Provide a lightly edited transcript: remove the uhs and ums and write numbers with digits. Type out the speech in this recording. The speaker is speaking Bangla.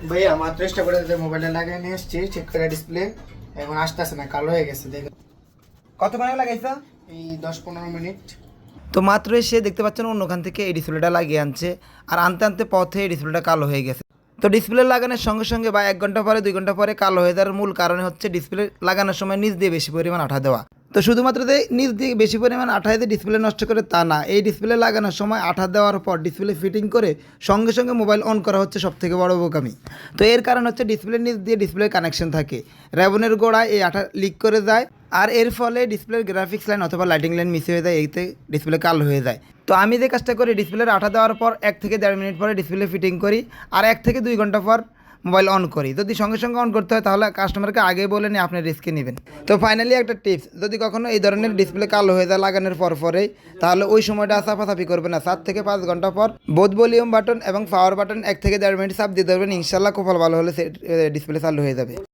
ভাইয়া মাত্র চেষ্টা করে মোবাইলটা লাগিয়ে নিয়ে এসেছি, চেক করে ডিসপ্লে এখন আসতেছে না, কালো হয়ে গেছে। দেখুন কতক্ষণ লাগাইছো? এই 10-15 মিনিট। তো মাত্র এসে দেখতে পাচ্ছেন অন্যখান থেকে এই ডিসপ্লেটা লাগিয়ে আনছে, আর আনতে আনতে পথে এই ডিসপ্লেটা কালো হয়ে গেছে। তো ডিসপ্লে লাগানোর সঙ্গে সঙ্গে বা 1 ঘন্টা পরে 2 ঘন্টা পরে কালো হয়ে যাওয়ার মূল কারণে হচ্ছে ডিসপ্লে লাগানোর সময় নিচ দিয়ে বেশি পরিমাণ আঠা দেওয়া। তো শুধুমাত্র নিচ দিয়ে বেশি পরিমাণ আঠা দিয়ে ডিসপ্লে নষ্ট করে তা না, এই ডিসপ্লে লাগানোর সময় আঠা দেওয়ার পর ডিসপ্লে ফিটিং করে সঙ্গে সঙ্গে মোবাইল অন করা হচ্ছে সবথেকে বড় বোকামি। তো এর কারণ হচ্ছে ডিসপ্লের নিচ দিয়ে ডিসপ্লে কানেকশন থাকে, রেবনের গোড়ায় এই আঠা লিক করে যায়, আর এর ফলে ডিসপ্লের গ্রাফিক্স লাইন অথবা লাইটিং লাইন মিস হয়ে যায়, এইতে ডিসপ্লে কালো হয়ে যায়। তো আমি যে কাজটা করি, ডিসপ্লের আঠা দেওয়ার পর 1 থেকে 1.5 মিনিট পরে ডিসপ্লে ফিটিং করি, আর 1 থেকে 2 ঘন্টা পর মোবাইল অন করি। যদি সঙ্গে সঙ্গে অন করতে হয় তাহলে কাস্টমারকে আগে বলে নিয়ে আপনি রিস্কে নেবেন। তো ফাইনালি একটা টিপস, যদি কখনো এই ধরনের ডিসপ্লে কালো হয়ে যায় লাগানোর পরেই, তাহলে ওই সময়টা চাপাচাপি করবে না, 4 থেকে 5 ঘন্টা পর বোথ ভলিউম বাটন এবং পাওয়ার বাটন 1 থেকে 1.5 মিনিট চাপ দিয়ে দেবেন, ইনশাল্লাহ কপাল ভালো হলে ডিসপ্লে চালু হয়ে যাবে।